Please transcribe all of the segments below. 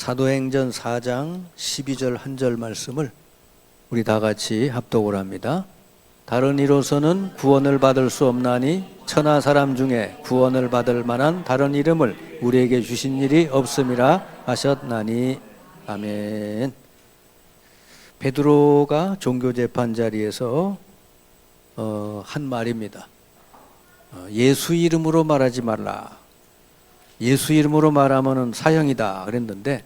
사도행전 4장 12절 한 절 말씀을 우리 다 같이 합독을 합니다. 다른 이로서는 구원을 받을 수 없나니 천하 사람 중에 구원을 받을 만한 다른 이름을 우리에게 주신 일이 없음이라 하셨나니. 아멘. 베드로가 종교재판 자리에서 한 말입니다. 예수 이름으로 말하지 말라. 예수 이름으로 말하면 사형이다 그랬는데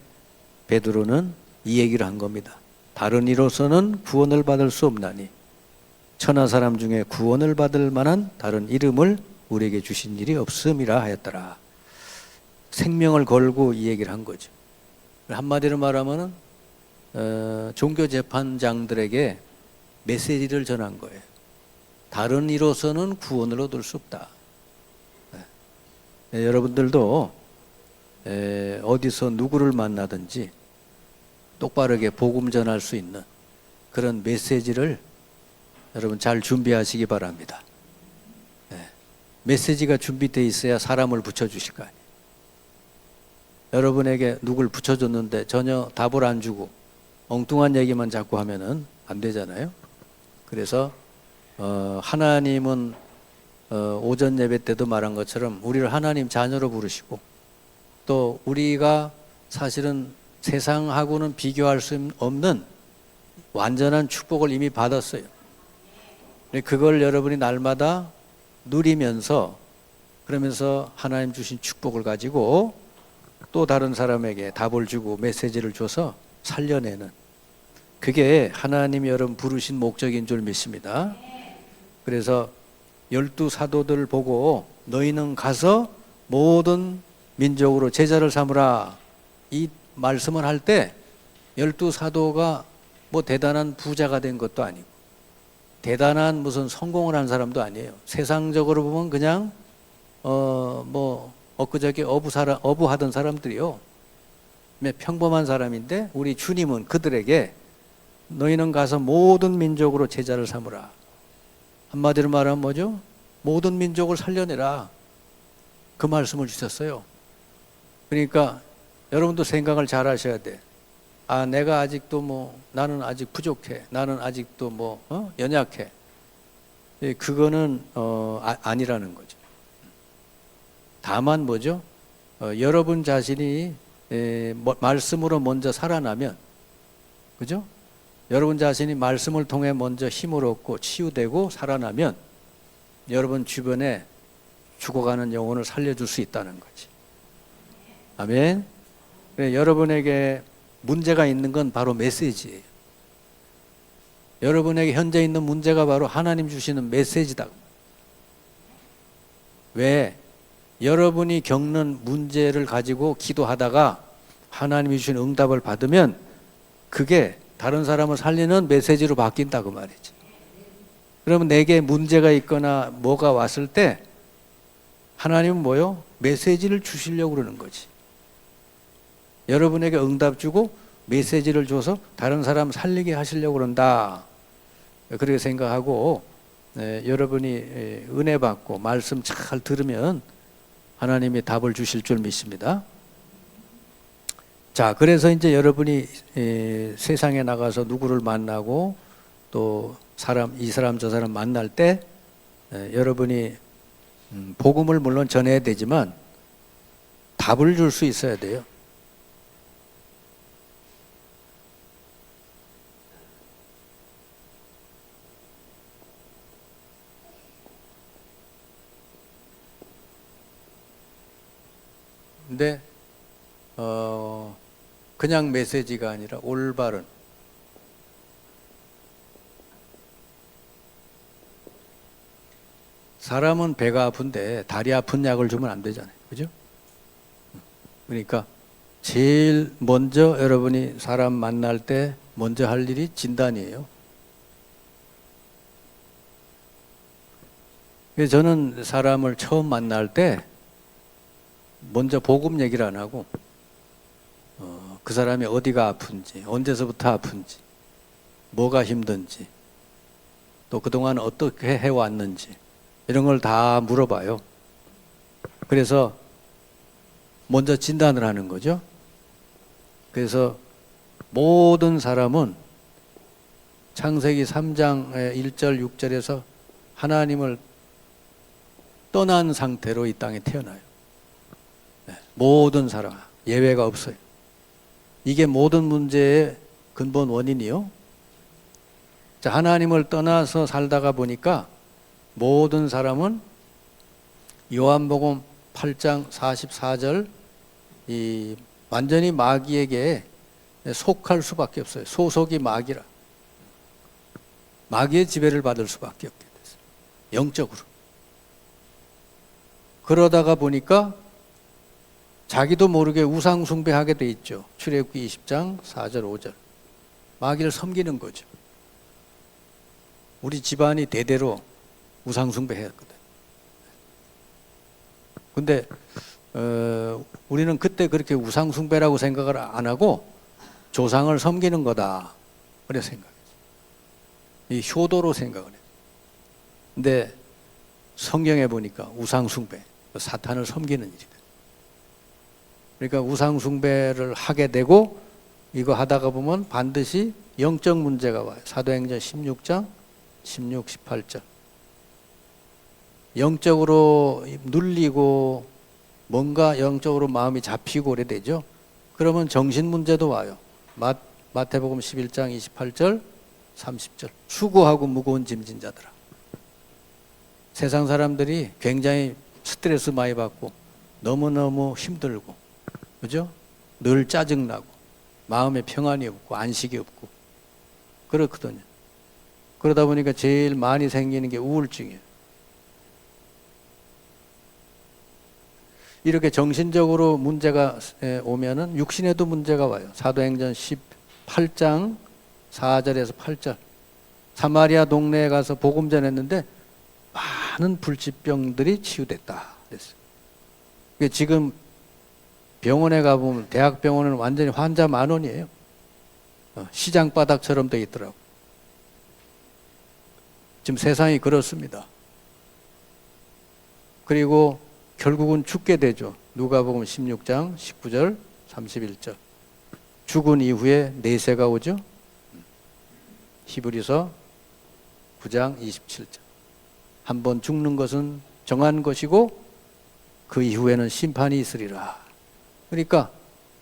베드로는 이 얘기를 한 겁니다. 다른 이로서는 구원을 받을 수 없나니 천하 사람 중에 구원을 받을 만한 다른 이름을 우리에게 주신 일이 없음이라 하였더라. 생명을 걸고 이 얘기를 한 거죠. 한마디로 말하면 종교재판장들에게 메시지를 전한 거예요. 다른 이로서는 구원을 얻을 수 없다. 여러분들도 어디서 누구를 만나든지 똑바르게 복음 전할 수 있는 그런 메시지를 여러분 잘 준비하시기 바랍니다. 메시지가 준비되어 있어야 사람을 붙여주실 거 아니에요. 여러분에게 누굴 붙여줬는데 전혀 답을 안 주고 엉뚱한 얘기만 자꾸 하면은 안 되잖아요. 그래서 하나님은 오전 예배 때도 말한 것처럼 우리를 하나님 자녀로 부르시고 또 우리가 사실은 세상하고는 비교할 수 없는 완전한 축복을 이미 받았어요. 그걸 여러분이 날마다 누리면서 그러면서 하나님 주신 축복을 가지고 또 다른 사람에게 답을 주고 메시지를 줘서 살려내는 그게 하나님이 여러분 부르신 목적인 줄 믿습니다. 그래서 12 사도들 보고 너희는 가서 모든 민족으로 제자를 삼으라 이 말씀을 할 때 12 사도가 뭐 대단한 부자가 된 것도 아니고 대단한 무슨 성공을 한 사람도 아니에요. 세상적으로 보면 그냥 뭐 엊그저께 어부하던 사람들이요. 평범한 사람인데 우리 주님은 그들에게 너희는 가서 모든 민족으로 제자를 삼으라. 한마디로 말하면 뭐죠? 모든 민족을 살려내라. 그 말씀을 주셨어요. 그러니까 여러분도 생각을 잘 하셔야 돼. 아, 내가 아직도 나는 아직 부족해. 나는 아직도 연약해. 그거는 아니라는 거죠. 다만 뭐죠? 여러분 자신이 말씀으로 먼저 살아나면, 그죠? 여러분 자신이 말씀을 통해 먼저 힘을 얻고 치유되고 살아나면 여러분 주변에 죽어가는 영혼을 살려줄 수 있다는 거지. 아멘. 여러분에게 문제가 있는 건 바로 메시지예요. 여러분에게 현재 있는 문제가 바로 하나님 주시는 메시지다. 왜? 여러분이 겪는 문제를 가지고 기도하다가 하나님이 주신 응답을 받으면 그게 다른 사람을 살리는 메시지로 바뀐다고 말이지. 그러면 내게 문제가 있거나 뭐가 왔을 때 하나님은 뭐요? 메시지를 주시려고 그러는 거지. 여러분에게 응답 주고 메시지를 줘서 다른 사람 살리게 하시려고 그런다. 그렇게 생각하고 여러분이 은혜 받고 말씀 잘 들으면 하나님이 답을 주실 줄 믿습니다. 자, 그래서 이제 여러분이 세상에 나가서 누구를 만나고 또 이 사람 저 사람 만날 때 여러분이 복음을 물론 전해야 되지만 답을 줄 수 있어야 돼요. 근데 그냥 메시지가 아니라 올바른 사람은 배가 아픈데 다리 아픈 약을 주면 안 되잖아요. 그죠? 그러니까 제일 먼저 여러분이 사람 만날 때 먼저 할 일이 진단이에요. 그래서 저는 사람을 처음 만날 때 먼저 복음 얘기를 안 하고 그 사람이 어디가 아픈지, 언제서부터 아픈지, 뭐가 힘든지, 또 그동안 어떻게 해왔는지 이런 걸 다 물어봐요. 그래서 먼저 진단을 하는 거죠. 그래서 모든 사람은 창세기 3장 1절 6절에서 하나님을 떠난 상태로 이 땅에 태어나요. 모든 사람 예외가 없어요. 이게 모든 문제의 근본 원인이요. 자, 하나님을 떠나서 살다가 보니까 모든 사람은 요한복음 8장 44절 이 완전히 마귀에게 속할 수밖에 없어요. 소속이 마귀라. 마귀의 지배를 받을 수밖에 없게 됐어요. 영적으로. 그러다가 보니까 자기도 모르게 우상 숭배하게 돼 있죠. 출애굽기 20장 4절 5절. 마귀를 섬기는 거죠. 우리 집안이 대대로 우상 숭배했거든. 근데 우리는 그때 그렇게 우상 숭배라고 생각을 안 하고 조상을 섬기는 거다. 그래 생각했어요. 이 효도로 생각을 해요. 근데 성경에 보니까 우상 숭배, 사탄을 섬기는 일이다. 그러니까 우상 숭배를 하게 되고 이거 하다가 보면 반드시 영적 문제가 와요. 사도행전 16장 16, 18절. 영적으로 눌리고 뭔가 영적으로 마음이 잡히고 그래 되죠. 그러면 정신 문제도 와요. 마태복음 11장 28절 30절. 수고하고 무거운 짐진 자들아. 세상 사람들이 굉장히 스트레스 많이 받고 너무너무 힘들고 그죠? 늘 짜증나고 마음에 평안이 없고 안식이 없고 그렇거든요. 그러다 보니까 제일 많이 생기는 게 우울증이에요. 이렇게 정신적으로 문제가 오면은 육신에도 문제가 와요. 사도행전 18장 4절에서 8절. 사마리아 동네에 가서 복음 전했는데 많은 불치병들이 치유됐다 그랬어요. 지금 병원에 가보면 대학병원은 완전히 환자 만원이에요. 시장 바닥처럼 돼 있더라고. 지금 세상이 그렇습니다. 그리고 결국은 죽게 되죠. 누가복음 16장 19절 31절. 죽은 이후에 내세가 오죠. 히브리서 9장 27절. 한번 죽는 것은 정한 것이고 그 이후에는 심판이 있으리라. 그러니까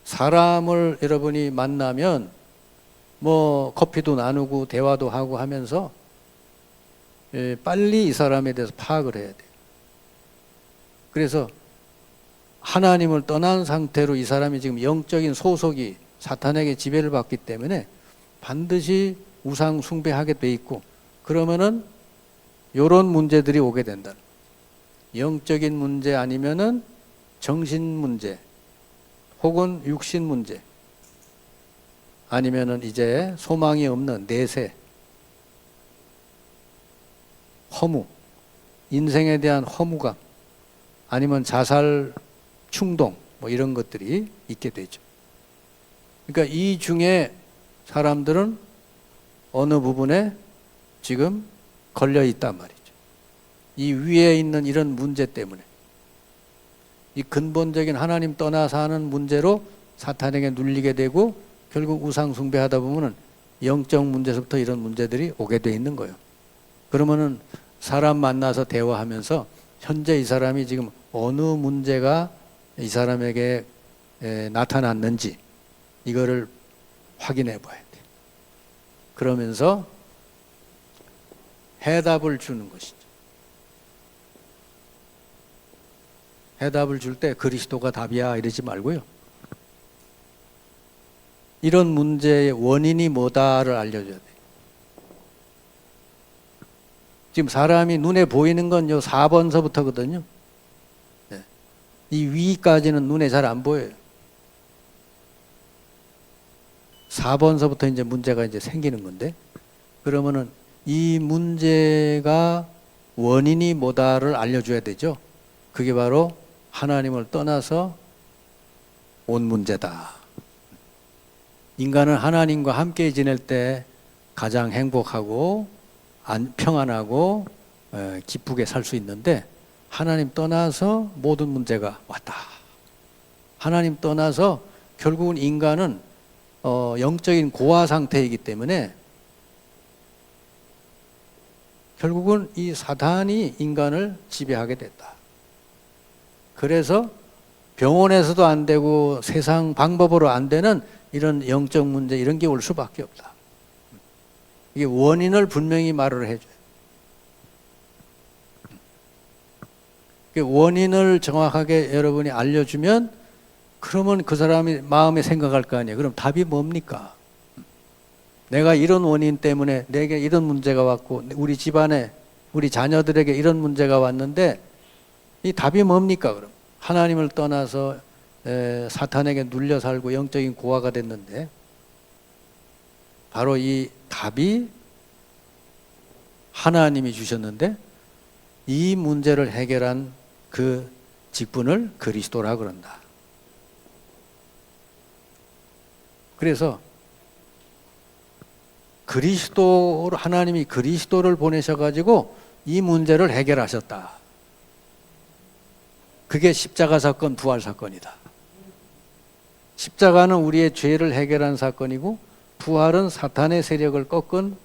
사람을 여러분이 만나면 뭐 커피도 나누고 대화도 하고 하면서 빨리 이 사람에 대해서 파악을 해야 돼요. 그래서 하나님을 떠난 상태로 이 사람이 지금 영적인 소속이 사탄에게 지배를 받기 때문에 반드시 우상 숭배하게 돼 있고 그러면은 요런 문제들이 오게 된다. 영적인 문제 아니면은 정신 문제 혹은 육신 문제 아니면은 이제 소망이 없는 내세 허무 인생에 대한 허무감 아니면 자살 충동 뭐 이런 것들이 있게 되죠. 그러니까 이 중에 사람들은 어느 부분에 지금 걸려 있단 말이죠. 이 위에 있는 이런 문제 때문에 이 근본적인 하나님 떠나 사는 문제로 사탄에게 눌리게 되고 결국 우상 숭배하다 보면은 영적 문제에서부터 이런 문제들이 오게 돼 있는 거예요. 그러면은 사람 만나서 대화하면서 현재 이 사람이 지금 어느 문제가 이 사람에게 나타났는지 이거를 확인해 봐야 돼. 그러면서 해답을 주는 것이죠. 해답을 줄 때 그리스도가 답이야 이러지 말고요. 이런 문제의 원인이 뭐다를 알려줘야 돼. 지금 사람이 눈에 보이는 건 요 4번서부터거든요. 네. 이 위까지는 눈에 잘 안 보여요. 4번서부터 이제 문제가 이제 생기는 건데, 그러면은 이 문제가 원인이 뭐다를 알려줘야 되죠. 그게 바로 하나님을 떠나서 온 문제다. 인간은 하나님과 함께 지낼 때 가장 행복하고 평안하고 기쁘게 살 수 있는데 하나님 떠나서 모든 문제가 왔다. 하나님 떠나서 결국은 인간은 영적인 고아 상태이기 때문에 결국은 이 사단이 인간을 지배하게 됐다. 그래서 병원에서도 안 되고 세상 방법으로 안 되는 이런 영적 문제 이런 게 올 수밖에 없다. 이게 원인을 분명히 말을 해줘요. 원인을 정확하게 여러분이 알려주면 그러면 그 사람이 마음에 생각할 거 아니에요. 그럼 답이 뭡니까? 내가 이런 원인 때문에 내게 이런 문제가 왔고 우리 집안에 우리 자녀들에게 이런 문제가 왔는데 이 답이 뭡니까? 그럼 하나님을 떠나서 사탄에게 눌려 살고 영적인 고아가 됐는데 바로 이 답이 하나님이 주셨는데 이 문제를 해결한 그 직분을 그리스도라 그런다. 그래서 하나님이 그리스도를 보내셔가지고 이 문제를 해결하셨다. 그게 십자가 사건, 부활 사건이다. 십자가는 우리의 죄를 해결한 사건이고 부활은 사탄의 세력을 꺾은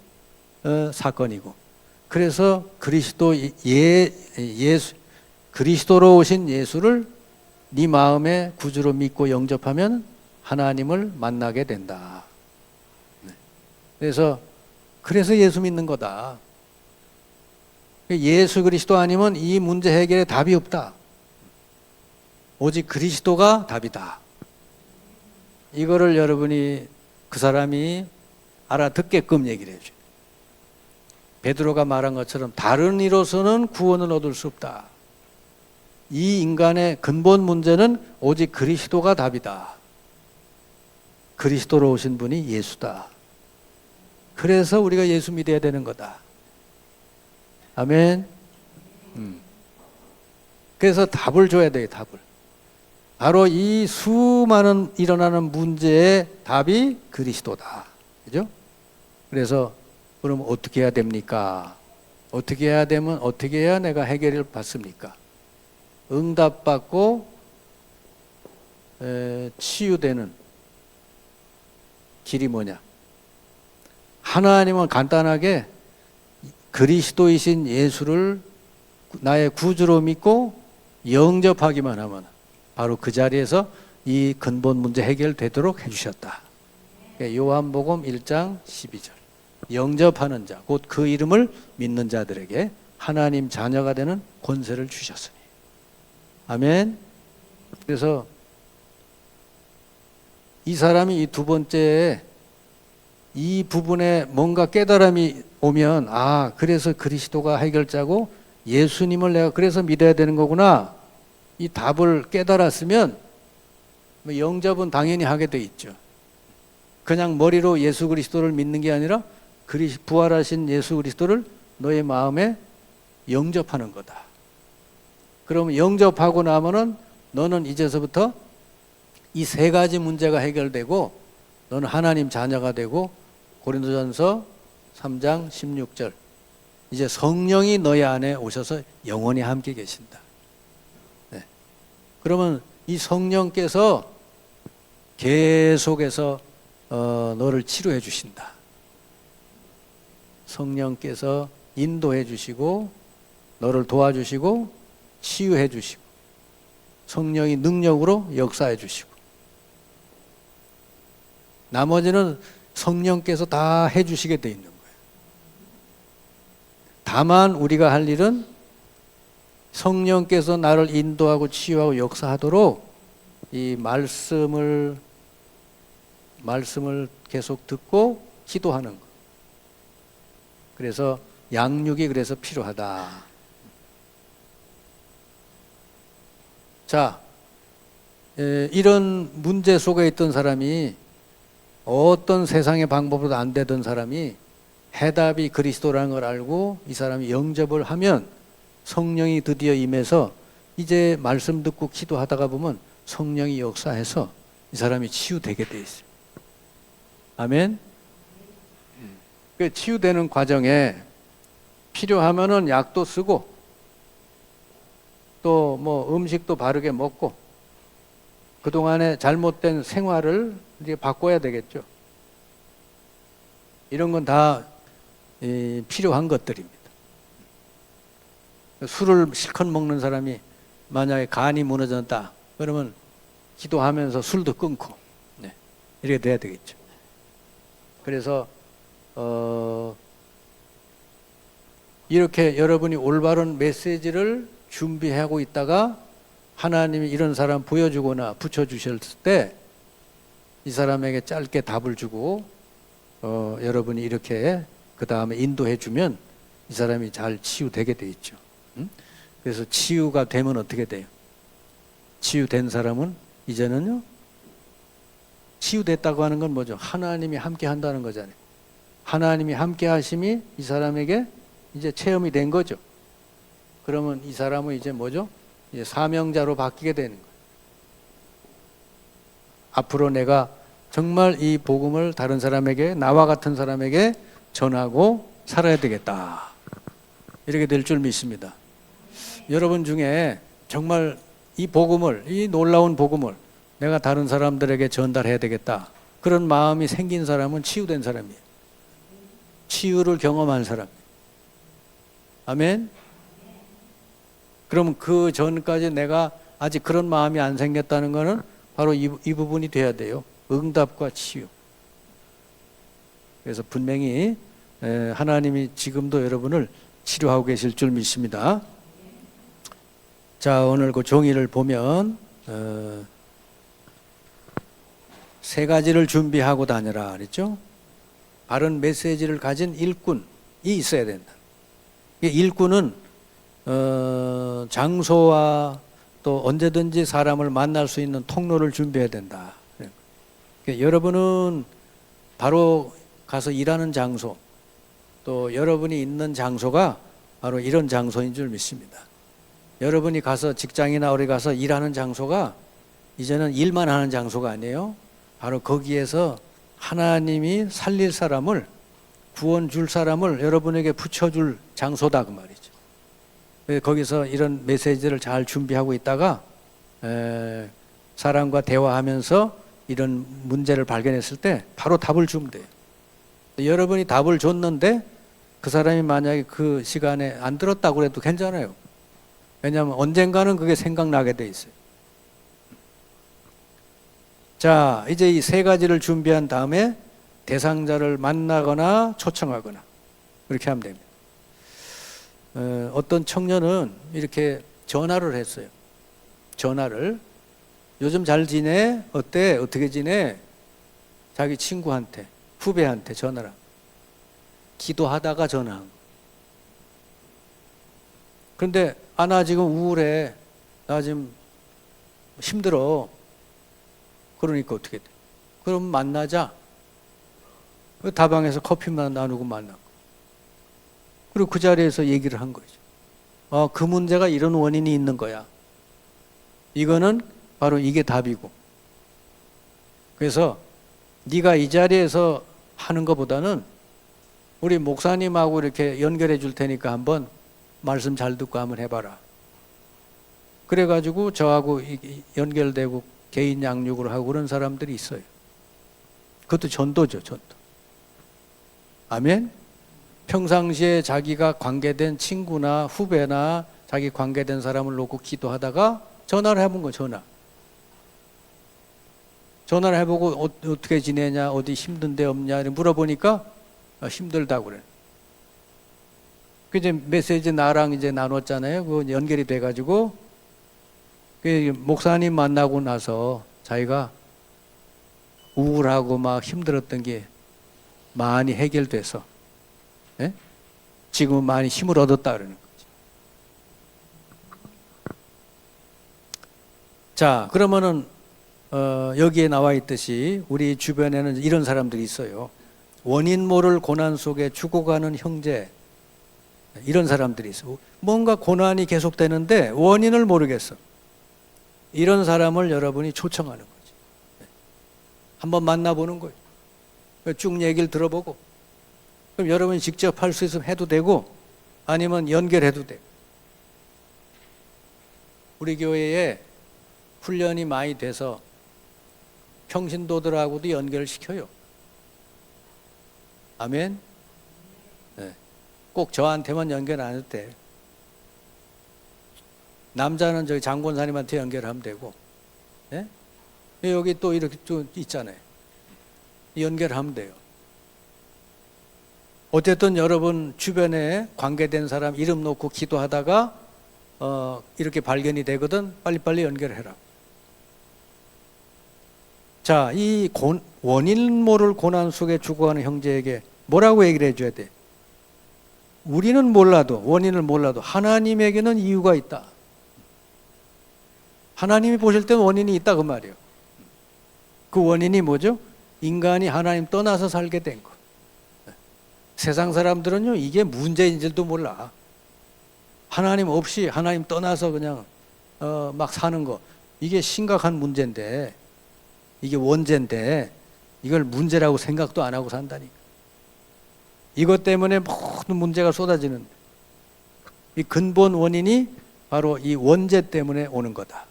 사건이고 그래서 그리스도로 오신 예수를 네 마음의 구주로 믿고 영접하면 하나님을 만나게 된다. 그래서 예수 믿는 거다. 예수 그리스도 아니면 이 문제 해결에 답이 없다. 오직 그리스도가 답이다. 이거를 여러분이 그 사람이 알아듣게끔 얘기를 해줘요. 베드로가 말한 것처럼 다른 이로서는 구원을 얻을 수 없다. 이 인간의 근본 문제는 오직 그리스도가 답이다. 그리스도로 오신 분이 예수다. 그래서 우리가 예수 믿어야 되는 거다. 아멘. 그래서 답을 줘야 돼요. 답을. 바로 이 수많은 일어나는 문제의 답이 그리스도다. 그죠? 그래서 그럼 어떻게 해야 됩니까? 어떻게 해야 내가 해결을 받습니까? 응답받고 치유되는 길이 뭐냐? 하나님은 간단하게 그리스도이신 예수를 나의 구주로 믿고 영접하기만 하면 바로 그 자리에서 이 근본 문제 해결되도록 해주셨다. 요한복음 1장 12절. 영접하는 자, 곧 그 이름을 믿는 자들에게 하나님 자녀가 되는 권세를 주셨으니. 아멘. 그래서 이 사람이 이 두 번째에 이 부분에 뭔가 깨달음이 오면 그래서 그리스도가 해결자고 예수님을 내가 그래서 믿어야 되는 거구나. 이 답을 깨달았으면 영접은 당연히 하게 돼 있죠. 그냥 머리로 예수 그리스도를 믿는 게 아니라 부활하신 예수 그리스도를 너의 마음에 영접하는 거다. 그러면 영접하고 나면은 너는 이제서부터 이 세 가지 문제가 해결되고 너는 하나님 자녀가 되고 고린도전서 3장 16절 이제 성령이 너희 안에 오셔서 영원히 함께 계신다. 네. 그러면 이 성령께서 계속해서 너를 치료해 주신다. 성령께서 인도해 주시고 너를 도와주시고 치유해 주시고 성령이 능력으로 역사해 주시고 나머지는 성령께서 다 해주시게 돼 있는 거예요. 다만 우리가 할 일은 성령께서 나를 인도하고 치유하고 역사하도록 이 말씀을 계속 듣고 기도하는 거. 그래서 양육이 그래서 필요하다. 자, 이런 문제 속에 있던 사람이 어떤 세상의 방법으로도 안 되던 사람이 해답이 그리스도라는 걸 알고 이 사람이 영접을 하면 성령이 드디어 임해서 이제 말씀 듣고 기도하다가 보면 성령이 역사해서 이 사람이 치유되게 돼 있어요. 아멘. 그 치유되는 과정에 필요하면은 약도 쓰고 또 뭐 음식도 바르게 먹고 그동안의 잘못된 생활을 이제 바꿔야 되겠죠. 이런 건 다 필요한 것들입니다. 술을 실컷 먹는 사람이 만약에 간이 무너졌다 그러면 기도하면서 술도 끊고 이렇게 돼야 되겠죠. 그래서 이렇게 여러분이 올바른 메시지를 준비하고 있다가 하나님이 이런 사람 보여주거나 붙여주셨을 때 이 사람에게 짧게 답을 주고 여러분이 이렇게 그 다음에 인도해 주면 이 사람이 잘 치유되게 돼 있죠. 그래서 치유가 되면 어떻게 돼요? 치유된 사람은 이제는요, 치유됐다고 하는 건 뭐죠? 하나님이 함께 한다는 거잖아요. 하나님이 함께 하심이 이 사람에게 이제 체험이 된 거죠. 그러면 이 사람은 이제 뭐죠? 이제 사명자로 바뀌게 되는 거예요. 앞으로 내가 정말 이 복음을 다른 사람에게, 나와 같은 사람에게 전하고 살아야 되겠다. 이렇게 될 줄 믿습니다. 여러분 중에 정말 이 복음을, 이 놀라운 복음을 내가 다른 사람들에게 전달해야 되겠다. 그런 마음이 생긴 사람은 치유된 사람이에요. 치유를 경험한 사람. 아멘? 그러면 그 전까지 내가 아직 그런 마음이 안 생겼다는 것은 바로 이 부분이 돼야 돼요. 응답과 치유. 그래서 분명히 하나님이 지금도 여러분을 치료하고 계실 줄 믿습니다. 자, 오늘 그 종이를 보면 세 가지를 준비하고 다녀라 그랬죠. 바른 메시지를 가진 일꾼이 있어야 된다. 일꾼은 장소와 또 언제든지 사람을 만날 수 있는 통로를 준비해야 된다. 그러니까 여러분은 바로 가서 일하는 장소, 또 여러분이 있는 장소가 바로 이런 장소인 줄 믿습니다. 여러분이 가서 직장이나 어디 가서 일하는 장소가 이제는 일만 하는 장소가 아니에요. 바로 거기에서 하나님이 살릴 사람을, 구원 줄 사람을 여러분에게 붙여줄 장소다 그 말이죠. 거기서 이런 메시지를 잘 준비하고 있다가 사람과 대화하면서 이런 문제를 발견했을 때 바로 답을 주면 돼요. 여러분이 답을 줬는데 그 사람이 만약에 그 시간에 안 들었다고 해도 괜찮아요. 왜냐하면 언젠가는 그게 생각나게 돼 있어요. 자, 이제 이 세 가지를 준비한 다음에 대상자를 만나거나 초청하거나 그렇게 하면 됩니다. 어떤 청년은 이렇게 전화를 했어요. 전화를. 요즘 잘 지내? 어때? 어떻게 지내? 자기 친구한테, 후배한테 전화를. 기도하다가 전화한 거. 그런데 나 지금 우울해. 나 지금 힘들어. 그러니까 어떻게 돼? 그럼 만나자. 다방에서 커피만 나누고 만나고. 그리고 그 자리에서 얘기를 한 거죠. 그 문제가 이런 원인이 있는 거야. 이거는 바로 이게 답이고. 그래서 네가 이 자리에서 하는 것보다는 우리 목사님하고 이렇게 연결해 줄 테니까 한번 말씀 잘 듣고 한번 해봐라. 그래가지고 저하고 연결되고 개인 양육을 하고 그런 사람들이 있어요. 그것도 전도죠, 전도. 아멘? 평상시에 자기가 관계된 친구나 후배나 자기 관계된 사람을 놓고 기도하다가 전화를 해본 거, 전화를 해보고 어떻게 지내냐, 어디 힘든 데 없냐 물어보니까 힘들다고 그래. 그 이제 메시지 나랑 이제 나눴잖아요. 그거 연결이 돼가지고 그 목사님 만나고 나서 자기가 우울하고 막 힘들었던 게 많이 해결돼서 지금은 많이 힘을 얻었다 그러는 거지. 자, 그러면은 여기에 나와 있듯이 우리 주변에는 이런 사람들이 있어요. 원인 모를 고난 속에 죽어가는 형제, 이런 사람들이 있어. 뭔가 고난이 계속되는데 원인을 모르겠어. 이런 사람을 여러분이 초청하는 거지. 한번 만나보는 거예요. 쭉 얘기를 들어보고, 그럼 여러분이 직접 할 수 있으면 해도 되고 아니면 연결해도 되고. 우리 교회에 훈련이 많이 돼서 평신도들하고도 연결시켜요. 아멘. 네. 꼭 저한테만 연결 안 해도 돼. 남자는 저기 장권사님한테 연결하면 되고, 네? 여기 또 이렇게 또 있잖아요. 연결하면 돼요. 어쨌든 여러분 주변에 관계된 사람 이름 놓고 기도하다가 이렇게 발견이 되거든. 빨리빨리 연결해라. 자, 이 원인 모를 고난 속에 죽어가는 형제에게 뭐라고 얘기를 해줘야 돼? 우리는 몰라도, 원인을 몰라도 하나님에게는 이유가 있다. 하나님이 보실 때는 원인이 있다 그 말이에요. 그 원인이 뭐죠? 인간이 하나님 떠나서 살게 된 거. 세상 사람들은요, 이게 문제인 줄도 몰라. 하나님 없이 하나님 떠나서 그냥 막 사는 거, 이게 심각한 문제인데, 이게 원죄인데 이걸 문제라고 생각도 안 하고 산다니까. 이것 때문에 모든 문제가 쏟아지는, 이 근본 원인이 바로 이 원죄 때문에 오는 거다.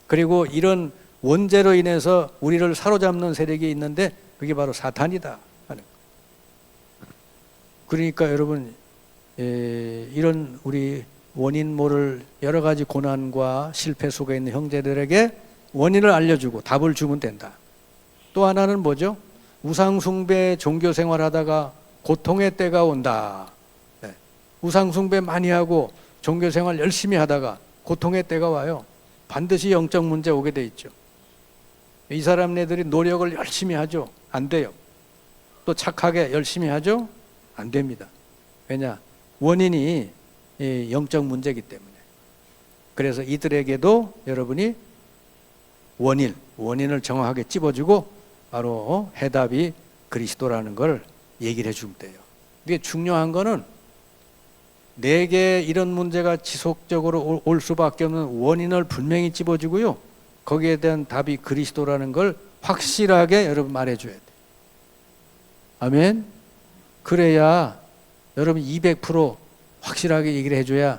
그리고 이런 원죄로 인해서 우리를 사로잡는 세력이 있는데 그게 바로 사탄이다 하는 거. 그러니까 여러분, 이런 우리 원인 모를 여러 가지 고난과 실패 속에 있는 형제들에게 원인을 알려주고 답을 주면 된다. 또 하나는 뭐죠? 우상숭배 종교 생활하다가 고통의 때가 온다. 네. 우상숭배 많이 하고 종교 생활 열심히 하다가 고통의 때가 와요. 반드시 영적 문제 오게 돼 있죠. 이 사람네들이 노력을 열심히 하죠. 안 돼요. 또 착하게 열심히 하죠. 안 됩니다. 왜냐? 원인이 영적 문제이기 때문에. 그래서 이들에게도 여러분이 원인을 정확하게 찝어주고 바로 해답이 그리스도라는 걸 얘기를 해주면 돼요. 이게 중요한 거는 내게 이런 문제가 지속적으로 올 수밖에 없는 원인을 분명히 찝어주고요. 거기에 대한 답이 그리스도라는 걸 확실하게 여러분 말해줘야 돼요. 아멘. 그래야 여러분 200% 확실하게 얘기를 해줘야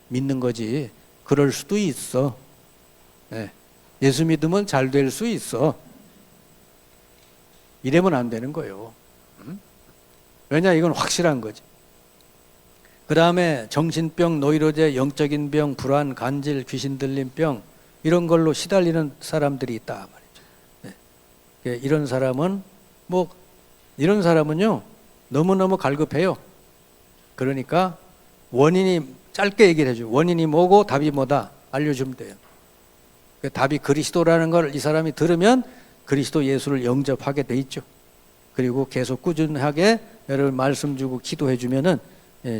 믿는 거지. 그럴 수도 있어. 네. 예수 믿으면 잘 될 수 있어. 이러면 안 되는 거예요. 왜냐? 이건 확실한 거지. 그 다음에 정신병, 노이로제, 영적인 병, 불안, 간질, 귀신 들린 병, 이런 걸로 시달리는 사람들이 있다 말이죠. 네. 이런 사람은요 너무너무 갈급해요. 그러니까 원인이 짧게 얘기를 해줘요. 원인이 뭐고 답이 뭐다 알려주면 돼요. 답이 그리스도라는 걸 이 사람이 들으면 그리스도 예수를 영접하게 돼 있죠. 그리고 계속 꾸준하게 여러분 말씀 주고 기도해 주면은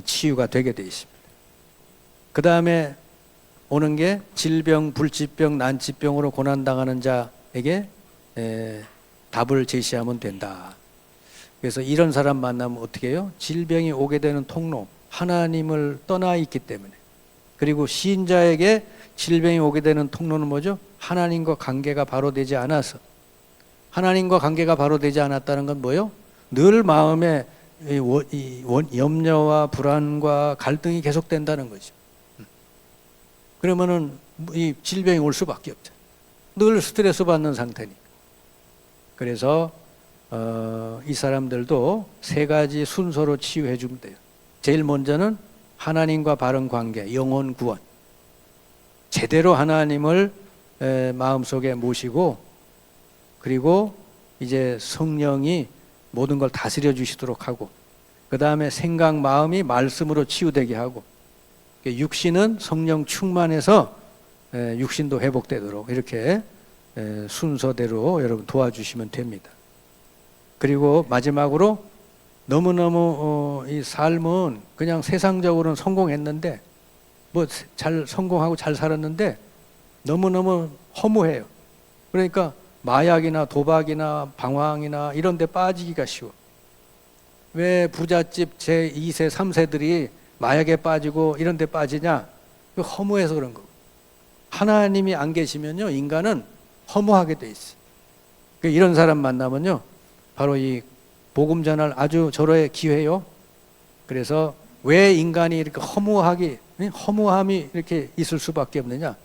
치유가 되게 돼 있습니다. 그 다음에 오는 게 질병, 불치병, 난치병으로 고난당하는 자에게 답을 제시하면 된다. 그래서 이런 사람 만나면 어떻게 해요? 질병이 오게 되는 통로, 하나님을 떠나 있기 때문에. 그리고 신자에게 질병이 오게 되는 통로는 뭐죠? 하나님과 관계가 바로 되지 않아서. 하나님과 관계가 바로 되지 않았다는 건 뭐예요? 늘 마음에 염려와 불안과 갈등이 계속된다는 거죠. 그러면은 이 질병이 올 수밖에 없죠. 늘 스트레스 받는 상태니까. 그래서 이 사람들도 세 가지 순서로 치유해 주면 돼요. 제일 먼저는 하나님과 바른 관계, 영혼 구원. 제대로 하나님을 마음속에 모시고, 그리고 이제 성령이 모든 걸 다스려 주시도록 하고, 그 다음에 생각, 마음이 말씀으로 치유되게 하고, 육신은 성령 충만해서 육신도 회복되도록 이렇게 순서대로 여러분 도와주시면 됩니다. 그리고 마지막으로 너무너무 이 삶은 그냥 세상적으로는 성공했는데, 뭐 잘 성공하고 잘 살았는데 너무너무 허무해요. 그러니까 마약이나 도박이나 방황이나 이런 데 빠지기가 쉬워. 왜 부잣집 제2세, 3세들이 마약에 빠지고 이런 데 빠지냐? 허무해서 그런 거고. 하나님이 안 계시면요, 인간은 허무하게 돼 있어요. 이런 사람 만나면요, 바로 이 복음 전할 아주 절호의 기회요. 그래서 왜 인간이 이렇게 허무함이 이렇게 있을 수밖에 없느냐?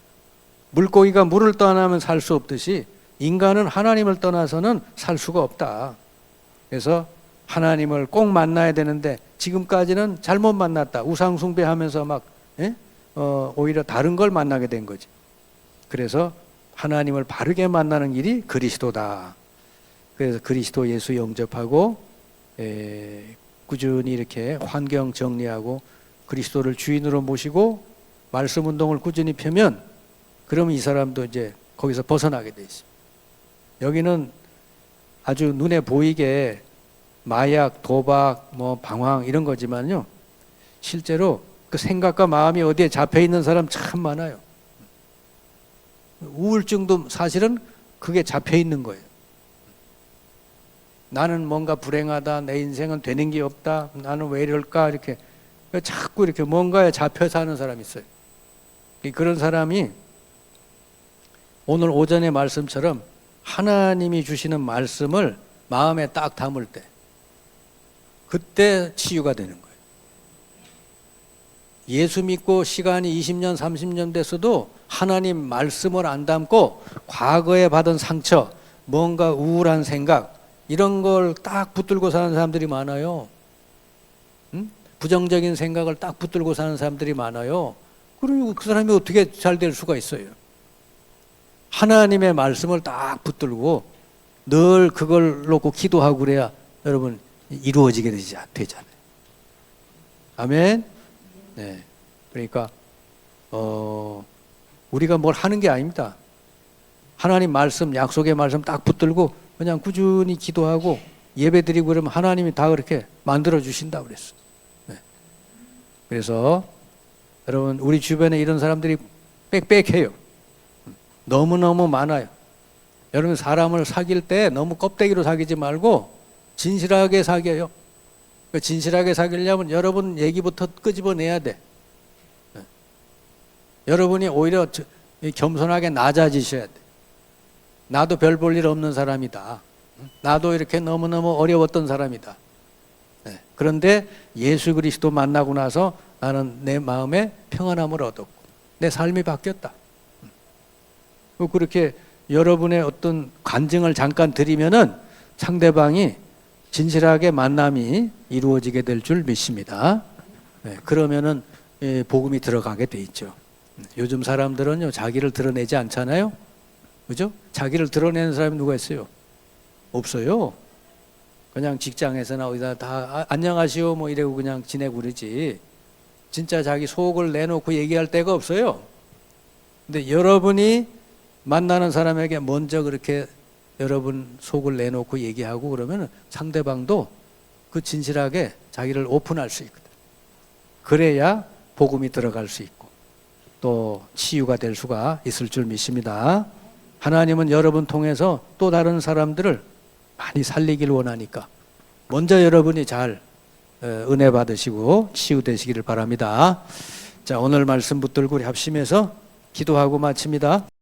물고기가 물을 떠나면 살 수 없듯이 인간은 하나님을 떠나서는 살 수가 없다. 그래서 하나님을 꼭 만나야 되는데 지금까지는 잘못 만났다. 우상 숭배하면서 막 오히려 다른 걸 만나게 된 거지. 그래서 하나님을 바르게 만나는 길이 그리스도다. 그래서 그리스도 예수 영접하고 꾸준히 이렇게 환경 정리하고 그리스도를 주인으로 모시고 말씀 운동을 꾸준히 펴면 그러면 이 사람도 이제 거기서 벗어나게 돼 있습니다. 여기는 아주 눈에 보이게 마약, 도박, 방황 이런 거지만요. 실제로 그 생각과 마음이 어디에 잡혀 있는 사람 참 많아요. 우울증도 사실은 그게 잡혀 있는 거예요. 나는 뭔가 불행하다, 내 인생은 되는 게 없다, 나는 왜 이럴까 이렇게 자꾸 이렇게 뭔가에 잡혀 사는 사람이 있어요. 그런 사람이 오늘 오전의 말씀처럼 하나님이 주시는 말씀을 마음에 딱 담을 때 그때 치유가 되는 거예요. 예수 믿고 시간이 20년, 30년 됐어도 하나님 말씀을 안 담고 과거에 받은 상처, 뭔가 우울한 생각 이런 걸 딱 붙들고 사는 사람들이 많아요. 부정적인 생각을 딱 붙들고 사는 사람들이 많아요. 그러면 그 사람이 어떻게 잘 될 수가 있어요? 하나님의 말씀을 딱 붙들고 늘 그걸 놓고 기도하고 그래야 여러분 이루어지게 되잖아요. 아멘. 네. 그러니까 우리가 뭘 하는 게 아닙니다. 하나님 말씀, 약속의 말씀 딱 붙들고 그냥 꾸준히 기도하고 예배드리고 그러면 하나님이 다 그렇게 만들어 주신다 그랬어요. 네. 그래서 여러분 우리 주변에 이런 사람들이 빽빽해요. 너무너무 많아요. 여러분 사람을 사귈 때 너무 껍데기로 사귀지 말고 진실하게 사귀어요. 진실하게 사귀려면 여러분 얘기부터 끄집어내야 돼. 네. 여러분이 오히려 겸손하게 낮아지셔야 돼. 나도 별 볼 일 없는 사람이다. 나도 이렇게 너무너무 어려웠던 사람이다. 네. 그런데 예수 그리스도 만나고 나서 나는 내 마음에 평안함을 얻었고 내 삶이 바뀌었다. 그렇게 여러분의 어떤 간증을 잠깐 드리면은 상대방이 진실하게 만남이 이루어지게 될 줄 믿습니다. 네, 그러면은 복음이 들어가게 돼 있죠. 요즘 사람들은요 자기를 드러내지 않잖아요. 그죠? 자기를 드러내는 사람이 누가 있어요? 없어요. 그냥 직장에서나 어디다 다 안녕하시오 뭐 이러고 그냥 지내고 그러지. 진짜 자기 속을 내놓고 얘기할 데가 없어요. 근데 여러분이 만나는 사람에게 먼저 그렇게 여러분 속을 내놓고 얘기하고 그러면 상대방도 그 진실하게 자기를 오픈할 수 있거든. 그래야 복음이 들어갈 수 있고 또 치유가 될 수가 있을 줄 믿습니다. 하나님은 여러분 통해서 또 다른 사람들을 많이 살리길 원하니까 먼저 여러분이 잘 은혜 받으시고 치유되시기를 바랍니다. 자, 오늘 말씀 붙들고 우리 합심해서 기도하고 마칩니다.